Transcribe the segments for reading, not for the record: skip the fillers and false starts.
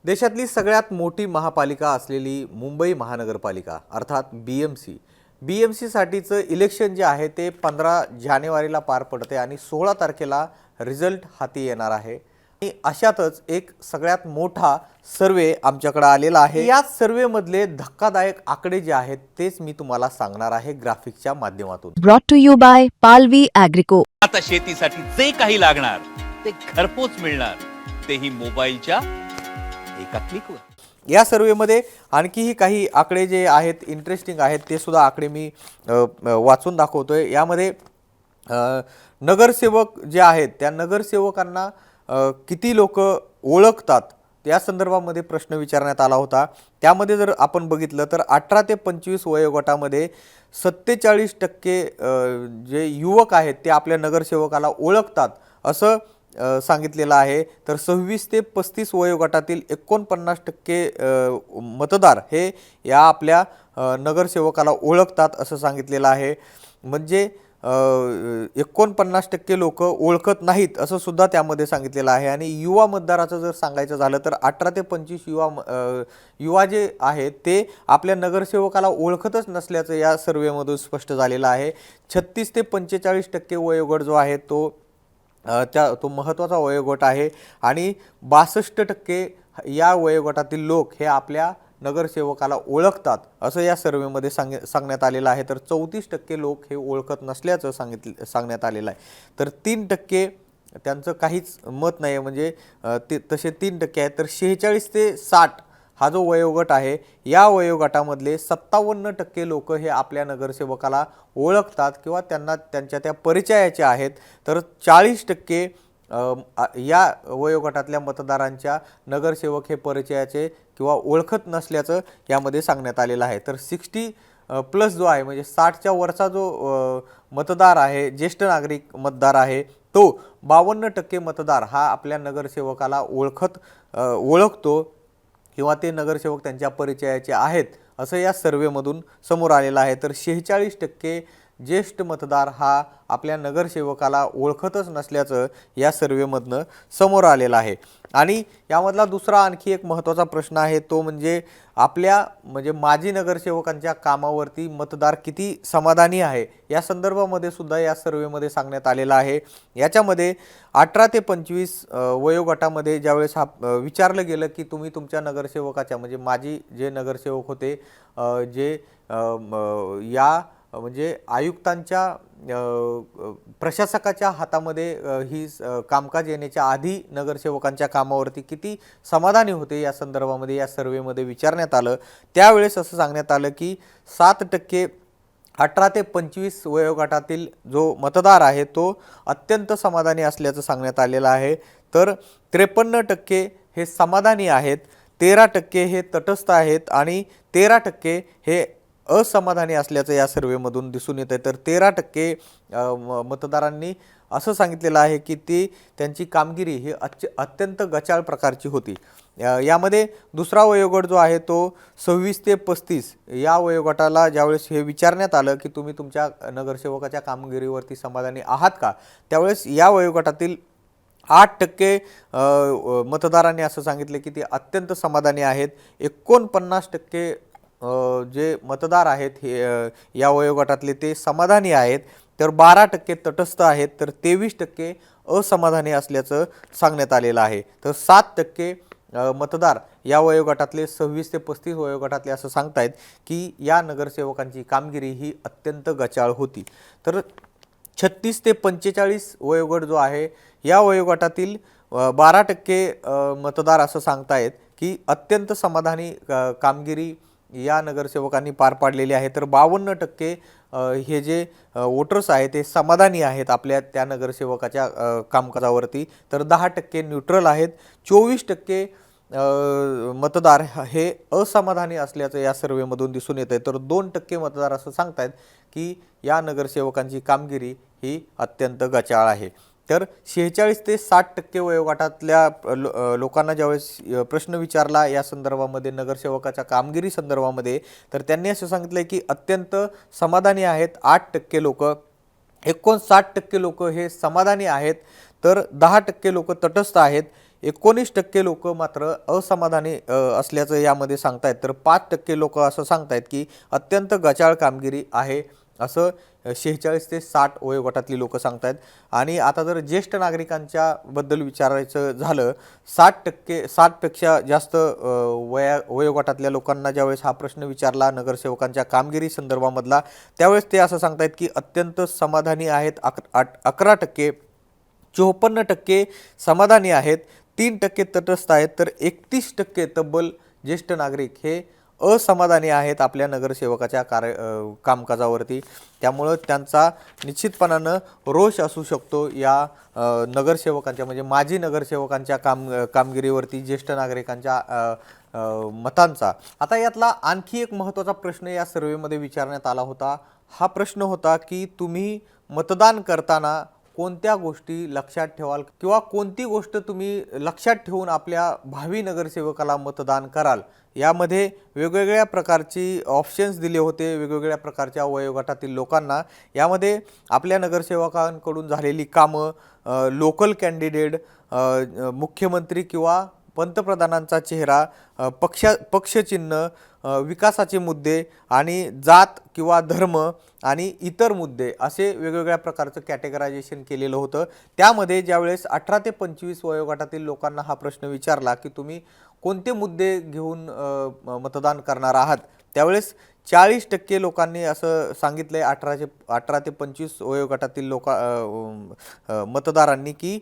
देशातली सगळ्यात मोठी महापालिका असलेली मुंबई महानगरपालिका अर्थात बीएमसी साठीचं इलेक्शन जे आहे ते 15 जानेवारीला पार पडते आणि 16 तारखेला रिझल्ट हाती येणार आहे। आणि अशातच एक सगळ्यात मोठा सर्वे आमच्याकडे आलेला आहे। या सर्वे मधले धक्कादायक आकडे जे आहेत तेच मी तुम्हाला सांगणार आहे ग्राफिक्सच्या माध्यमातून। ब्रॉट टू यू बाय पालवी ॲग्रिको। आता शेतीसाठी जे काही लागणार ते घरपोच मिळणार, तेही मोबाईलच्या एका क्लिकवर। या सर्वेमध्ये आणखीही काही आकडे जे आहेत इंटरेस्टिंग आहेत ते सुद्धा आकडे मी वाचून दाखवतोय। यामध्ये नगरसेवक जे आहेत त्या नगरसेवकांना किती लोक ओळखतात त्या संदर्भामध्ये प्रश्न विचारण्यात आला होता। त्यामध्ये जर आपण बघितलं तर 18 ते 25 वयोगटामध्ये 47% जे युवक आहेत ते आपल्या नगरसेवकाला ओळखतात असं सांगितलेलं आहे। तर 26 ते 35 वयोगटातील 49% मतदार हे या आपल्या नगरसेवकाला ओळखतात असं सांगितलेलं आहे। म्हणजे 49% लोक ओळखत नाहीत असं सुद्धा त्यामध्ये सांगितलेलं आहे। आणि युवा मतदाराचं जर सांगायचं झालं तर 18 ते 25 युवा जे आहेत ते आपल्या नगरसेवकाला ओळखतच नसल्याचं या सर्वेमधून स्पष्ट झालेलं आहे। 36 ते 45% वयोगट जो आहे तो महत्त्वाचा वयोगट आहे आणि 62% या वयोगटातील लोक हे आपल्या नगरसेवकाला ओळखतात असं या सर्वेमध्ये सांगण्यात आलेलं आहे। तर 34% लोक हे ओळखत नसल्याचं सांगण्यात आलेलं आहे। तर 3% त्यांचं काहीच मत नाही, म्हणजे तसे 3% आहेत। तर 46 ते 60 हा जो वयोगट आहे या वयोगटामधले 57% लोक हे आपल्या नगरसेवकाला ओळखतात किंवा त्यांना त्यांच्या त्या परिचयाचे आहेत। तर 40% या वयोगटातल्या मतदारांच्या नगरसेवक हे परिचयाचे किंवा ओळखत नसल्याचं यामध्ये सांगण्यात आलेलं आहे। तर 60+ जो आहे म्हणजे 60च्या वरचा जो मतदार आहे, ज्येष्ठ नागरिक मतदार आहे, तो 52% मतदार हा आपल्या नगरसेवकाला ओळखतो किंवा ते नगरसेवक त्यांच्या परिचयाचे आहेत असं या सर्वेमधून समोर आलेलं आहे। तर 46% ज्येष्ठ मतदार हा आपल्या नगरसेवकाला ओळखतच नसल्याचं या सर्वेमधनं समोर आलेलं आहे। आणि यामधला दुसरा आणखी एक महत्त्वाचा प्रश्न आहे तो म्हणजे आपल्या माजी नगरसेवकांच्या कामावरती मतदार किती समाधानी आहे या संदर्भामध्ये सुद्धा या सर्वेमध्ये सांगण्यात आलेलं आहे। याच्यामध्ये 18 ते 25 वयोगटामध्ये ज्यावेळेस विचारलं गेलं की तुम्ही तुमच्या नगरसेवकाच्या माजी जे नगरसेवक होते जे या आयुक्तांच्या प्रशासकाच्या हातामध्ये ही कामकाज येण्याच्या आधी नगरसेवकांच्या कामावरती किती समाधानी होते या संदर्भामध्ये या सर्वेमध्ये विचारण्यात आलं। त्यावेळेस असं सांगण्यात आलं की 7% 18 ते 25 वयोगटातील जो मतदार आहे तो अत्यंत समाधानी असल्याचं सांगण्यात आलेलं आहे। तर 53% हे समाधानी आहेत, 13% हे तटस्थ आहेत आणि 13% हे असमाधानी असल्याचं या सर्वेमधून दिसून येतं। तर 13% मतदारांनी असं सांगितलेलं आहे की त्यांची कामगिरी ही अत्यंत गचाळ प्रकारची होती। यामध्ये दुसरा वयोगट जो आहे तो 26 ते 35 या वयोगटाला ज्यावेळेस हे विचारण्यात आलं की तुम्ही तुमच्या नगरसेवकाच्या कामगिरीवरती समाधानी आहात का, त्यावेळेस या वयोगटातील 8% मतदारांनी असं सांगितले की ते अत्यंत समाधानी आहेत। 49% जे मतदार आहेत हे या वयोगटातले ते समाधानी आहेत। तर 12% तटस्थ आहेत, तर 23% असमाधानी असल्याचं सांगण्यात आलेलं आहे। तर 7% मतदार या वयोगटातले 26 ते 35 वयोगटातले असं सांगतायत की या नगरसेवकांची कामगिरी ही अत्यंत गचाळ होती। तर 36 ते 45 वयोगट जो आहे या वयोगटातील 12% मतदार असं सांगतायत की अत्यंत समाधानी कामगिरी या नगरसेवकांनी पार पाडलेली आहे। तर 52% हे जे वोटर्स आहेत ते समाधानी आहेत आपल्या त्या नगरसेवकाच्या कामकाजावरती। तर 10% न्यूट्रल आहेत, 24% मतदार हे असमाधानी असल्याचं या सर्वेमधून दिसून येतं। तर 2% मतदार असं सांगतायत की या नगरसेवकांची कामगिरी ही अत्यंत गचाळ आहे। तर 46 ते 60% वयोगटातल्या लोकांना ज्यावेळेस प्रश्न विचारला या संदर्भामध्ये नगरसेवकाच्या कामगिरी संदर्भामध्ये तर त्यांनी असं सांगितलं की अत्यंत समाधानी आहेत 8% लोक 59% लोक हे समाधानी आहेत, तर 10% लोक तटस्थ आहेत, 19% लोक मात्र असमाधानी असल्याचं यामध्ये सांगतायत. तर 5% लोक असं सांगतायत की अत्यंत गचाळ कामगिरी आहे असं 46 ते 60 वयोगटातली लोक सांगतायत. आणि आता जर ज्येष्ठ नागरिकांच्या बद्दल विचारायचं झालं, 60% जास्त वयोगटातल्या लोकांना ज्यावेळेस हा प्रश्न विचारला नगरसेवकांच्या कामगिरी संदर्भामधला, त्यावेळेस ते असं सांगतायत की अत्यंत समाधानी आहेत 11%, 54% समाधानी आहेत, 3% तटस्थ आहेत, तर 31% तब्बल ज्येष्ठ नागरिक हे असमाधानी आहेत आपल्या नगरसेवकाच्या कामकाजावरती. त्यामुळं त्यांचा निश्चितपणानं रोष असू शकतो या नगरसेवकांच्या म्हणजे माजी नगरसेवकांच्या कामगिरीवरती, ज्येष्ठ नागरिकांच्या मतांचा. आता यातला आणखी एक महत्त्वाचा प्रश्न या सर्वेमध्ये विचारण्यात आला होता. हा प्रश्न होता की तुम्ही मतदान करताना कोणत्या गोष्टी लक्षात ठेवाल किंवा कोणती गोष्ट तुम्ही लक्षात ठेवून आपल्या भावी नगरसेवकाला मतदान कराल. यामध्ये वेगवेगळ्या प्रकारची ऑप्शन्स दिले होते वेगवेगळ्या प्रकारच्या वयोगटातील लोकांना. यामध्ये आपल्या नगरसेवकांकडून झालेली कामं, लोकल कॅन्डिडेट, मुख्यमंत्री किंवा पंतप्रधानांचा चेहरा, पक्षचिन्ह, विकासाचे मुद्दे आणि जात किंवा धर्म आणि इतर मुद्दे असे वेगवेगळ्या प्रकारचं कॅटेगरायझेशन केलेलं होतं. त्यामध्ये ज्यावेळेस 18 ते 25 वयोगटातील लोकांना हा प्रश्न विचारला की तुम्ही कोणते मुद्दे घेऊन मतदान करणार आहात, त्यावेळेस 40% लोकांनी असं सांगितलंय 18 ते 25 वयोगटातील मतदारांनी की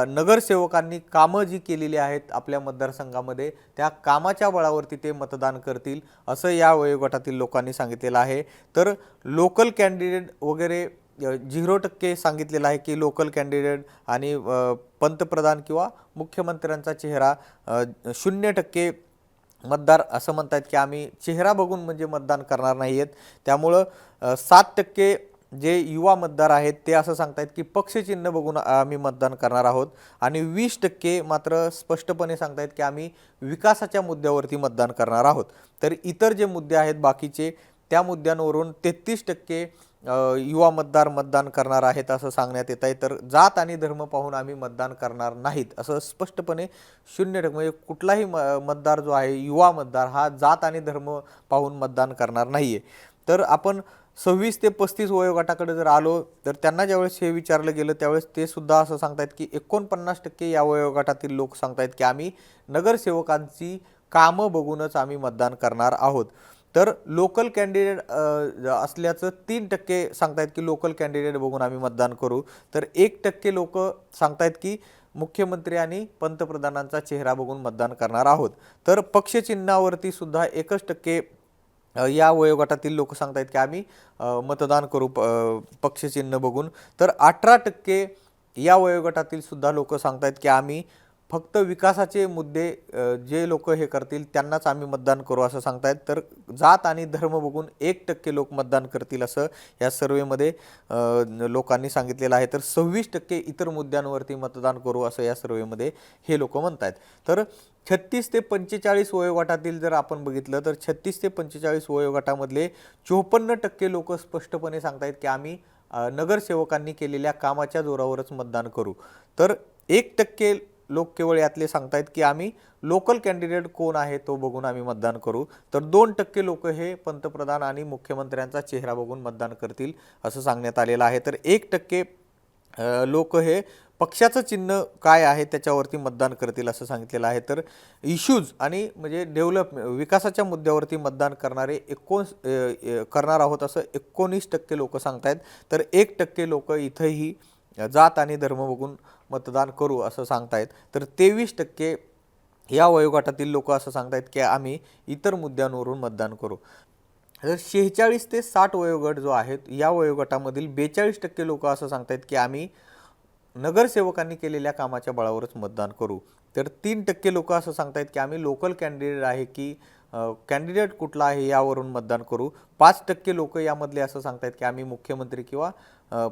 नगरसेवकांनी कामं जी केलेली आहेत आपल्या मतदारसंघामध्ये त्या कामाच्या बळावरती ते मतदान करतील असं या वयोगटातील लोकांनी सांगितलेलं आहे. तर लोकल कॅन्डिडेट वगैरे 0% सांगितलेलं आहे की लोकल कॅन्डिडेट आणि पंतप्रधान किंवा मुख्यमंत्र्यांचा चेहरा, 0% मतदार असं म्हणतात की आम्ही चेहरा बघून म्हणजे मतदान करणार नाही आहेत. त्यामुळं 7% जे युवा मतदार आहेत ते असं सांगतायत की पक्षचिन्ह बघून आम्ही मतदान करणार आहोत आणि 20% मात्र स्पष्टपणे सांगतायत की आम्ही विकासाच्या मुद्द्यावरती मतदान करणार आहोत. तर इतर जे मुद्दे आहेत बाकीचे त्या मुद्द्यांवरून 33% युवा मतदान करणार आहेत असं सांगण्यात येत आहे. तर जात आणि धर्म पाहून आम्ही मतदान करणार नाहीत असं स्पष्टपणे 0% म्हणजे कुठलाही मतदार जो आहे युवा मतदार हा जात आणि धर्म पाहून मतदान करणार नाहीये. तर आपण 26 ते 35 वयोगटाकडे जर आलो तर त्यांना ज्यावेळेस हे विचारलं गेलं त्यावेळेस ते सुद्धा असं सांगतायत की 49% या वयोगटातील लोक सांगतायत की आम्ही नगरसेवकांची कामं बघूनच आम्ही मतदान करणार आहोत. तर लोकल कॅन्डिडेट असल्याचं 3% सांगतायत की लोकल कॅन्डिडेट बघून आम्ही मतदान करू. तर 1% लोक सांगतायत की मुख्यमंत्री आणि पंतप्रधानांचा चेहरा बघून मतदान करणार आहोत. तर पक्षचिन्हावरती सुद्धा 1% या वयोगटातील लोक सांगतायत की आम्ही मतदान करू पक्षचिन्ह बघून. तर 18% या वयोगटातील सुद्धा लोक सांगतायत की आम्ही फक्त विकासाचे मुद्दे जे लोक हे करतील त्यांनाच आम्ही मतदान करू असं सांगतायत. तर जात आणि धर्म बघून 1% लोक मतदान करतील असं या सर्वेमध्ये लोकांनी सांगितलेलं आहे. तर 26% इतर मुद्द्यांवरती मतदान करू असं या सर्वेमध्ये हे लोक म्हणतायत. तर 36 ते 45 वयोगटातील जर आपण बघितलं तर 36 ते 45 वयोगटामधले 54% लोक स्पष्टपणे सांगतायत की आम्ही नगरसेवकांनी केलेल्या कामाच्या जोरावरच मतदान करू. तर 1% लोक केवळ यातले सांगतायत की आम्ही लोकल कॅन्डिडेट कोण आहे तो बघून आम्ही मतदान करू. तर 2% लोक हे पंतप्रधान आणि मुख्यमंत्र्यांचा चेहरा बघून मतदान करतील असं सांगण्यात आलेलं आहे. तर 1% लोक हे पक्षाचं चिन्ह काय आहे त्याच्यावरती मतदान करतील असं सांगितलेलं आहे. तर इश्यूज आणि म्हणजे विकासाच्या मुद्द्यावरती मतदान करणार आहोत असं 19% लोक सांगतायत. तर 1% लोक इथंही जात आणि धर्म बघून मतदान करू असं सांगतायत. तर 23% या वयोगटातील लोक असं सांगतायत की आम्ही इतर मुद्द्यांवरून मतदान करू. तर 46 ते 60 वयोगट जो आहे या वयोगटामधील 42% लोक असं सांगतायत की आम्ही नगरसेवकांनी केलेल्या कामाच्या बळावरच मतदान करू. तर 3% लोक असं सांगतायत की आम्ही लोकल कॅन्डिडेट आहे की कॅन्डिडेट कुठला आहे यावरून मतदान करू. 5% लोक यामधले असं सांगतायत की आम्ही मुख्यमंत्री किंवा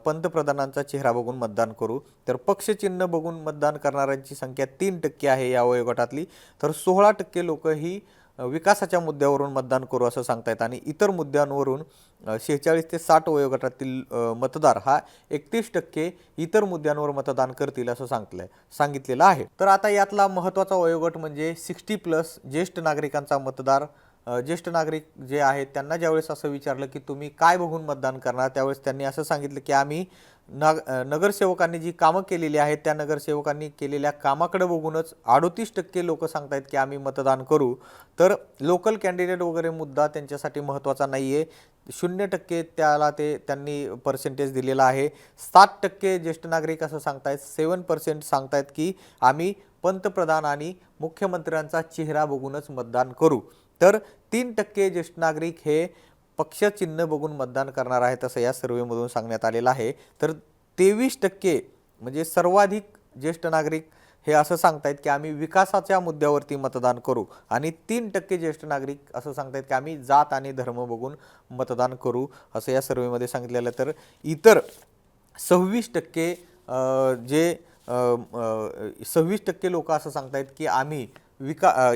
पंतप्रधानांचा चेहरा बघून मतदान करू. तर पक्षचिन्ह बघून मतदान करणाऱ्यांची संख्या 3% आहे या वयोगटातली. तर 16% लोक ही विकासाच्या मुद्द्यावरून मतदान करू असं सांगतायत आणि इतर मुद्द्यांवरून 46 ते 60 वयोगटातील मतदार हा 31% इतर मुद्द्यांवर मतदान करतील असं सांगितलेलं आहे. तर आता यातला महत्त्वाचा वयोगट म्हणजे 60+ ज्येष्ठ नागरिकांचा मतदार. ज्येष्ठ नागरिक जे आहेत त्यांना ज्यावेळेस असं विचारलं की तुम्ही काय बघून मतदान करणार, त्यावेळेस त्यांनी असं सांगितलं की आम्ही नगरसेवकांनी जी कामं केलेली आहेत त्या नगरसेवकांनी केलेल्या कामाकडे बघूनच 38% लोक सांगतायत की आम्ही मतदान करू. तर लोकल कॅन्डिडेट वगैरे मुद्दा त्यांच्यासाठी महत्त्वाचा नाही आहे. 0% त्याला त्यांनी पर्सेंटेज दिलेला आहे. 7% ज्येष्ठ नागरिक असं सांगतायत. 7% सांगतायत की आम्ही पंतप्रधान आणि मुख्यमंत्र्यांचा चेहरा बघूनच मतदान करू. तर 3% ज्येष्ठ नागरिक हे पक्षचिन्ह बघून मतदान करणार आहेत असं या सर्वेमधून सांगण्यात आलेलं आहे. तर 23% म्हणजे सर्वाधिक ज्येष्ठ नागरिक हे असं सांगतायत की आम्ही विकासाच्या मुद्द्यावरती मतदान करू आणि 3% ज्येष्ठ नागरिक असं सांगतायत की आम्ही जात आणि धर्म बघून मतदान करू असं या सर्वेमध्ये सांगितलेलं. तर इतर 26% जे 26% लोक असं सांगतायत की आम्ही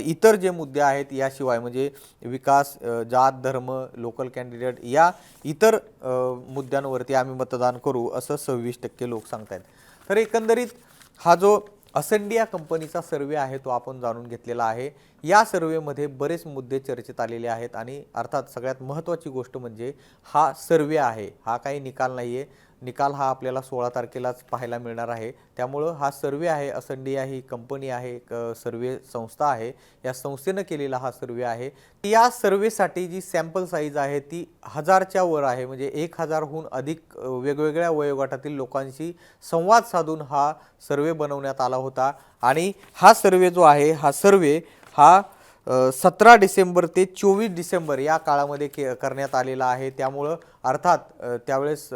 इतर जे मुद्दे आहेत याशिवाय म्हणजे विकास, जात, धर्म, लोकल कॅन्डिडेट या इतर मुद्द्यांवरती आम्ही मतदान करू असं 26% लोक सांगतायत. तर एकंदरीत हा जो असंडिया कंपनीचा सर्वे आहे तो आपण जाणून घेतलेला आहे. या सर्वेमध्ये बरेच मुद्दे चर्चेत आलेले आहेत आणि अर्थात सगळ्यात महत्त्वाची गोष्ट म्हणजे हा सर्वे आहे, हा काही निकाल नाही आहे. निकाल हा आपल्याला 16 तारखेलाच पाहायला मिळणार आहे. त्यामुळं हा सर्वे आहे. असंडिया ही कंपनी आहे, एक सर्वे संस्था आहे. या संस्थेनं केलेला हा सर्वे आहे. या सर्वेसाठी जी सॅम्पल साईज आहे ती 1000च्या वर आहे. म्हणजे 1000हून अधिक वेगवेगळ्या वयोगटातील लोकांशी संवाद साधून हा सर्वे बनवण्यात आला होता आणि हा सर्वे जो आहे हा सर्वे हा 17 डिसेंबर ते 24 डिसेंबर या काळामध्ये करण्यात आलेला आहे. त्यामुळं अर्थात त्यावेळेस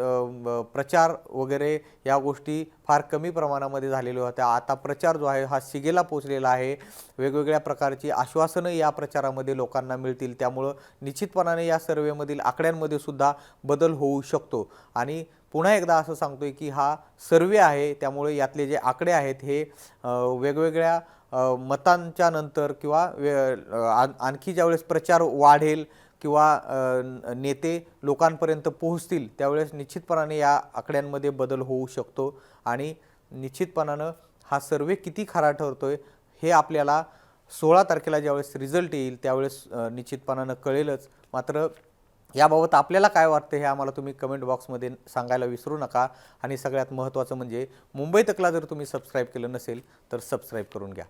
प्रचार वगैरे या गोष्टी फार कमी प्रमाणामध्ये झालेल्या होत्या. आता प्रचार जो आहे हा शिगेला पोचलेला आहे. वेगवेगळ्या प्रकारची आश्वासनं या प्रचारामध्ये लोकांना मिळतील. त्यामुळं निश्चितपणाने या सर्वेमधील आकड्यांमध्ये सुद्धा बदल होऊ शकतो. आणि पुन्हा एकदा असं सांगतोय की हा सर्वे आहे, त्यामुळे यातले जे आकडे आहेत हे वेगवेगळ्या मतांच्या नंतर किंवा आणखी ज्यावेळेस प्रचार वाढेल किंवा नेते लोकांपर्यंत पोहोचतील त्यावेळेस निश्चितपणाने या आकड्यांमध्ये बदल होऊ शकतो आणि निश्चितपणानं हा सर्वे किती खरा ठरतोय हे आपल्याला 16 तारखेला ज्यावेळेस रिझल्ट येईल त्यावेळेस निश्चितपणानं कळेलच. मात्र याबाबत आपल्याला काय वाटतं हे आम्हाला तुम्ही कमेंट बॉक्समध्ये सांगायला विसरू नका. आणि सगळ्यात महत्त्वाचं म्हणजे मुंबई तकला जर तुम्ही सबस्क्राईब केलं नसेल तर सबस्क्राईब करून घ्या.